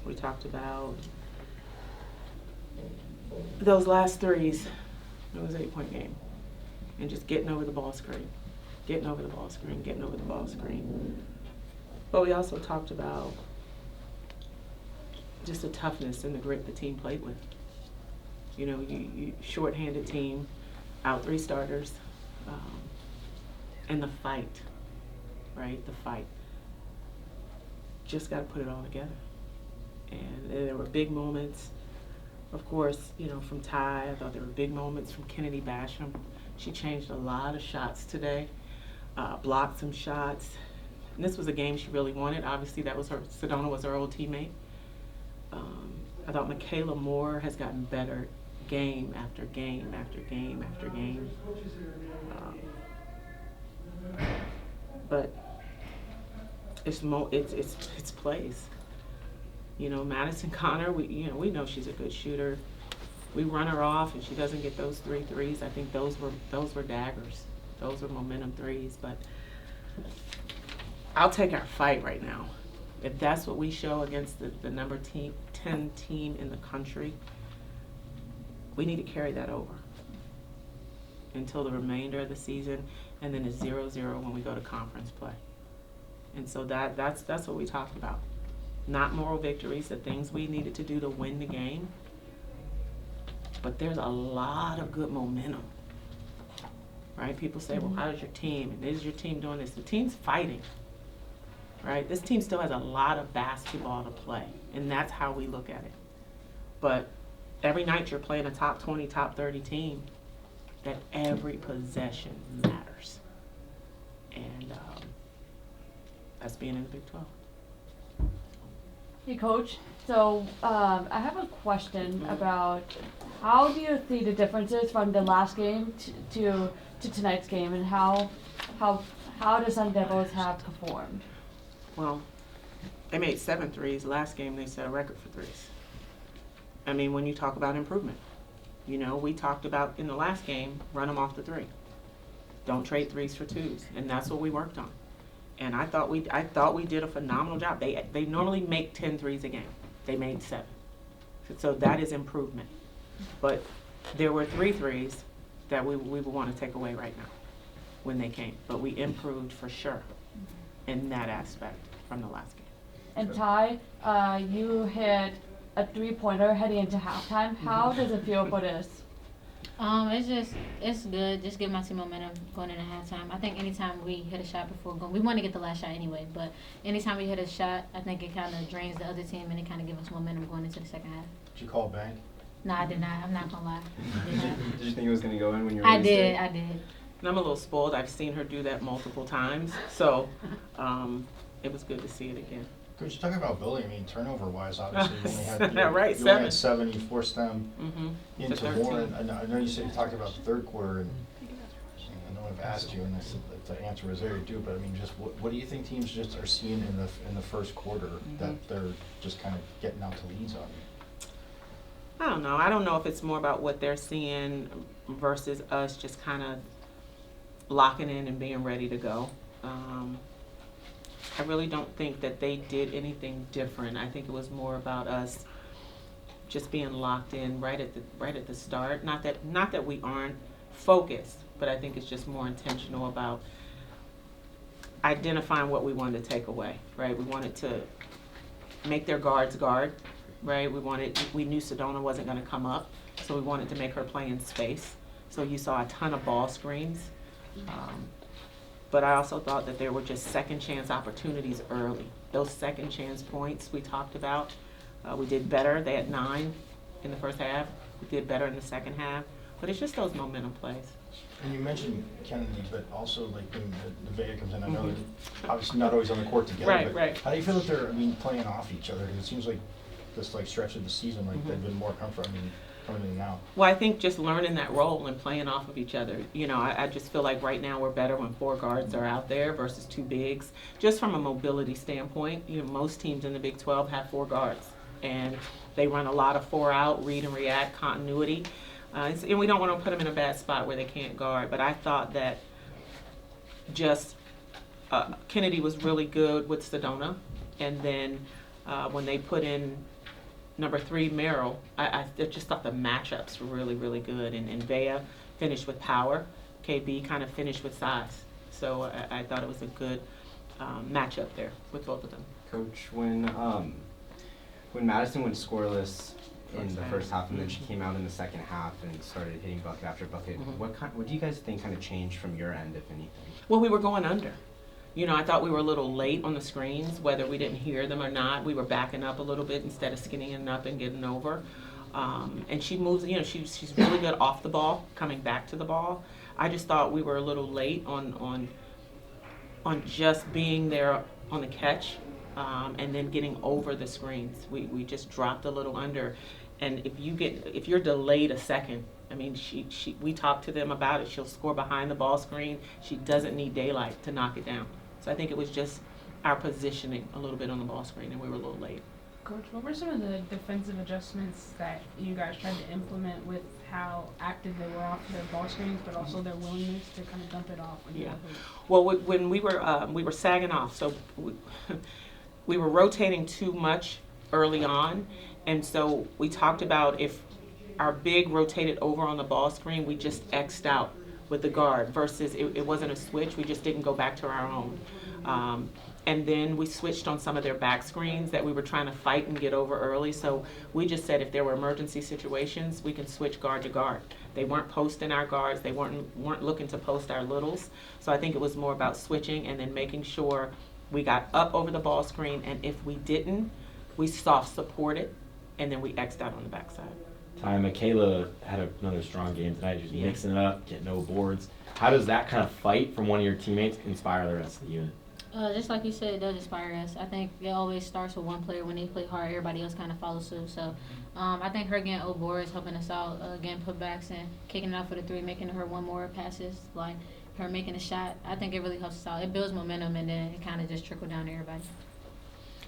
We talked about those last threes. It was an 8-point game. And just getting over the ball screen. Getting over the ball screen, getting over the ball screen. But we also talked about just the toughness and the grit the team played with. You know, you shorthanded team, out 3 starters, and the fight, right? The fight. Just got to put it all together. And there were big moments, of course, you know, from Ty. I thought there were big moments from Kennedy Basham. She changed a lot of shots today, blocked some shots. And this was a game she really wanted. Obviously, that was Sedona was her old teammate. I thought Michaela Moore has gotten better game after game after game after game. But it's plays. You know, Madison Connor, we know she's a good shooter. We run her off and she doesn't get those 3 threes. I think those were daggers. Those were momentum threes. But I'll take our fight right now. If that's what we show against the number 10 team in the country, we need to carry that over until the remainder of the season, and then it's 0-0 when we go to conference play. And so that's what we talked about. Not moral victories, the things we needed to do to win the game, but there's a lot of good momentum, right? People say, well, how does your team, and is your team doing this? The team's fighting, right? This team still has a lot of basketball to play, and that's how we look at it. But every night you're playing a top 20, top 30 team, that every possession matters. And that's being in the Big 12. Hey, Coach. So I have a question about how do you see the differences from the last game to tonight's game, and how the Sun Devils have performed? Well, they made 7 threes. Last game they set a record for threes. I mean, when you talk about improvement, you know, we talked about in the last game, run them off the 3. Don't trade 3s for 2s, and that's what we worked on. And I thought we did a phenomenal job. They normally make 10 threes a game. They made 7. So that is improvement. But there were 3 threes that we would want to take away right now when they came. But we improved for sure in that aspect from the last game. And Ty, you hit a 3-pointer heading into halftime. How does it feel for this? It's good. Just give my team momentum going into halftime. I think anytime we hit a shot before going, we want to get the last shot anyway, but anytime we hit a shot, I think it kind of drains the other team and it kind of gives us momentum going into the second half. Did you call bank? No, I did not. I'm not going to lie. Did you think it was going to go in when you were I did. I did. And I'm a little spoiled. I've seen her do that multiple times. So it was good to see it again. Coach, you talk about building. I mean, turnover-wise, obviously, you only had right, you only had 7. You forced them into more. And I know you said you talked about the third quarter, and I know I've asked you, and the answer was there, you do. But I mean, just what do you think teams just are seeing in the first quarter that they're just kind of getting out to leads on? I don't know. I don't know if it's more about what they're seeing versus us just kind of locking in and being ready to go. I really don't think that they did anything different. I think it was more about us just being locked in right at the start. Not that we aren't focused, but I think it's just more intentional about identifying what we wanted to take away. Right? We wanted to make their guards guard. Right? We knew Sedona wasn't going to come up, so we wanted to make her play in space. So you saw a ton of ball screens. But I also thought that there were just second chance opportunities early. Those second chance points we talked about, we did better. They had 9 in the first half. We did better in the second half. But it's just those momentum plays. And you mentioned Kennedy, but also like when the Vega comes in, I know they're obviously not always on the court together. Right. How do you feel that they're playing off each other? It seems like this stretch of the season, they've been more comfortable. Coming in now. Well, I think just learning that role and playing off of each other. You know, I just feel like right now we're better when 4 guards are out there versus 2 bigs. Just from a mobility standpoint, you know, most teams in the Big 12 have 4 guards, and they run a lot of 4 out, read and react, continuity. And we don't want to put them in a bad spot where they can't guard. But I thought that just Kennedy was really good with Sedona, and then when they put in number 3, Merrill, I just thought the matchups were really, really good. And Vea finished with power. KB kind of finished with size. So I thought it was a good matchup there with both of them. Coach, when Madison went scoreless in the first half, and then she came out in the second half and started hitting bucket after bucket, what do you guys think kind of changed from your end, if anything? Well, we were going under. You know, I thought we were a little late on the screens, whether we didn't hear them or not. We were backing up a little bit instead of skinning up and getting over. And she moves, you know, she's really good off the ball, coming back to the ball. I just thought we were a little late on just being there on the catch, and then getting over the screens. We just dropped a little under. And if you're delayed a second, I mean, we talked to them about it. She'll score behind the ball screen. She doesn't need daylight to knock it down. So I think it was just our positioning a little bit on the ball screen, and we were a little late. Coach, what were some of the defensive adjustments that you guys tried to implement with how active they were off their ball screens, but also their willingness to kind of dump it off? Yeah. Well, when we were sagging off, so we were rotating too much early on, and so we talked about if our big rotated over on the ball screen, we just X'd out with the guard versus it wasn't a switch. We just didn't go back to our own. And then we switched on some of their back screens that we were trying to fight and get over early. So we just said if there were emergency situations, we can switch guard to guard. They weren't posting our guards. They weren't looking to post our littles. So I think it was more about switching and then making sure we got up over the ball screen. And if we didn't, we soft supported, and then we X'd out on the backside. Michaela had another strong game tonight. She's mixing it up, getting no boards. How does that kind of fight from one of your teammates inspire the rest of the unit? Just like you said, it does inspire us. I think it always starts with one player. When they play hard, everybody else kind of follows suit. So I think her getting Obor is helping us out, getting putbacks and kicking it out for the 3, making her one more passes, like her making a shot. I think it really helps us out. It builds momentum, and then it kind of just trickles down to everybody.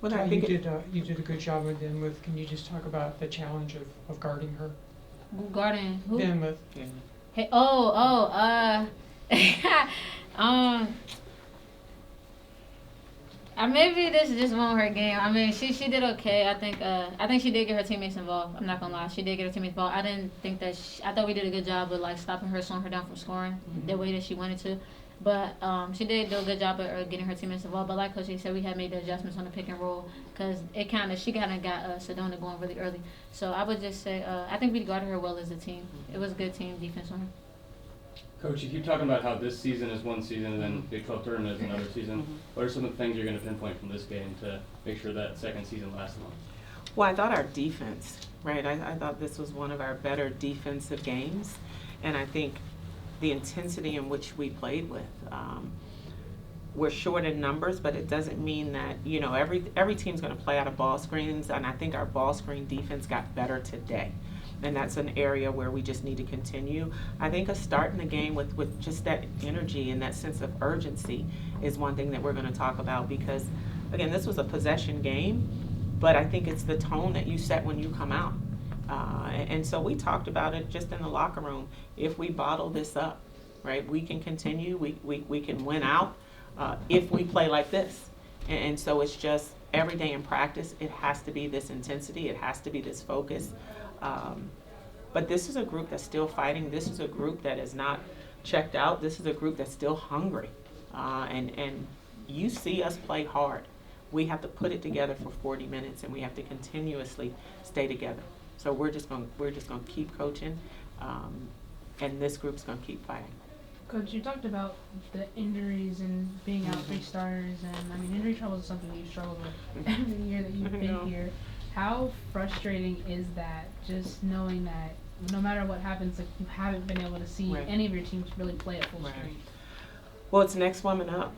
Well, I think you did a good job with them. Can you just talk about the challenge of guarding her? Guarding who? Them with. Yeah. Hey, maybe this just won't her game. I mean, she did okay. I think she did get her teammates involved. I'm not gonna lie, she did get her teammates involved. I didn't think that. I thought we did a good job with like stopping her, slowing her down from scoring the way that she wanted to. But she did do a good job of getting her teammates involved. But like Coach said, we had made the adjustments on the pick and roll because she kind of got Sedona going really early. So I would just say I think we guarded her well as a team. It was a good team defense on her. Coach, you keep talking about how this season is one season and then Big 12 tournament is another season. What are some of the things you're going to pinpoint from this game to make sure that second season lasts long? Well, I thought our defense, right? I thought this was one of our better defensive games, and I think the intensity in which we played with. We're short in numbers, but it doesn't mean that, you know, every team's going to play out of ball screens, and I think our ball screen defense got better today. And that's an area where we just need to continue. I think us starting the game with just that energy and that sense of urgency is one thing that we're going to talk about because, again, this was a possession game, but I think it's the tone that you set when you come out. And so we talked about it just in the locker room. If we bottle this up, right, we can continue. We can win out if we play like this. And so it's just every day in practice, it has to be this intensity. It has to be this focus. But this is a group that's still fighting. This is a group that is not checked out. This is a group that's still hungry. And you see us play hard. We have to put it together for 40 minutes, and we have to continuously stay together. So we're just going to keep coaching, and this group's going to keep fighting. Coach, you talked about the injuries and being out 3 starters, and I mean, injury trouble is something you've struggled with every year that you've been here. How frustrating is that, just knowing that no matter what happens, like you haven't been able to see any of your teams really play at full strength? Well, it's next woman up,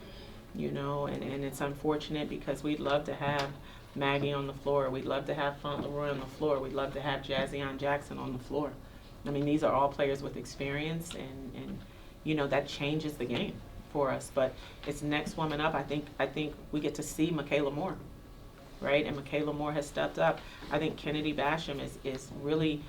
you know, and it's unfortunate because we'd love to have Maggie on the floor. We'd love to have Fauntleroy on the floor. We'd love to have Jazzion Jackson on the floor. I mean, these are all players with experience, and you know, that changes the game for us. But it's next woman up. I think we get to see Michaela Moore, right? And Michaela Moore has stepped up. I think Kennedy Basham is really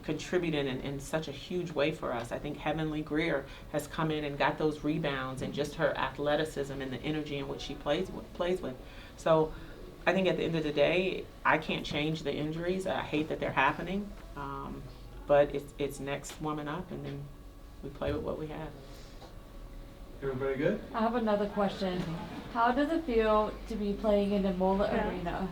contributing in such a huge way for us. I think Heavenly Greer has come in and got those rebounds and just her athleticism and the energy in which she plays with. So I think at the end of the day, I can't change the injuries. I hate that they're happening. But it's next woman up, and then we play with what we have. Everybody good? I have another question. How does it feel to be playing in the Mola Arena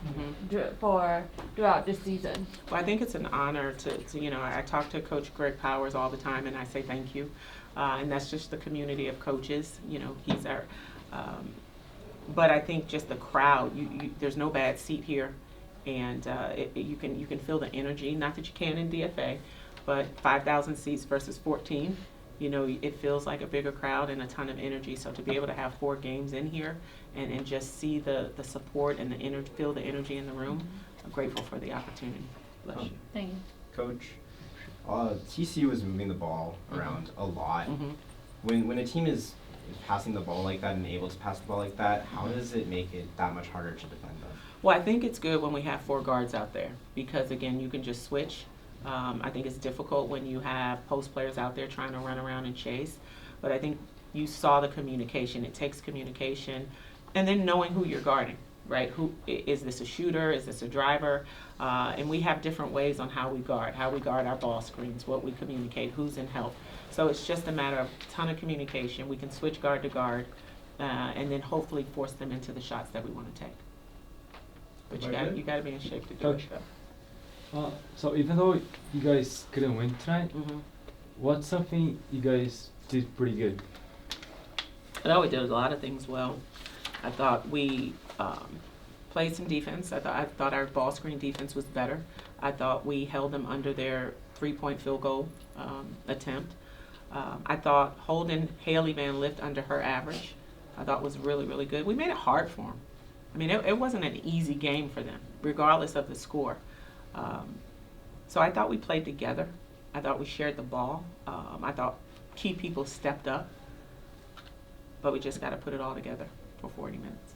throughout this season? Well, I think it's an honor to you know, I talk to Coach Greg Powers all the time, and I say thank you. And that's just the community of coaches. You know, he's our. But I think just the crowd. There's no bad seat here, and you can feel the energy. Not that you can in DFA, but 5,000 seats versus 14. You know, it feels like a bigger crowd and a ton of energy. So to be able to have 4 games in here and just see the support and feel the energy in the room, I'm grateful for the opportunity. Bless you. Thank you. Coach, TCU is moving the ball around a lot. Mm-hmm. When a team is passing the ball like that and able to pass the ball like that, how does it make it that much harder to defend them? Well, I think it's good when we have 4 guards out there because, again, you can just switch. I think it's difficult when you have post players out there trying to run around and chase. But I think you saw the communication. It takes communication and then knowing who you're guarding, right? Who is this a shooter? Is this a driver? And we have different ways on how we guard our ball screens, what we communicate, who's in help. So it's just a matter of a ton of communication. We can switch guard to guard and then hopefully force them into the shots that we want to take. But you got to be in shape to do Coach. it, though. So even though you guys couldn't win tonight, Mm-hmm. what's something you guys did pretty good? I thought we did a lot of things well. I thought we played some defense. I thought our ball screen defense was better. I thought we held them under their 3-point field goal attempt. I thought holding Haley Van Lift under her average, I thought was really, really good. We made it hard for them. I mean, it wasn't an easy game for them, regardless of the score. So I thought we played together. I thought we shared the ball. I thought key people stepped up. But we just got to put it all together for 40 minutes.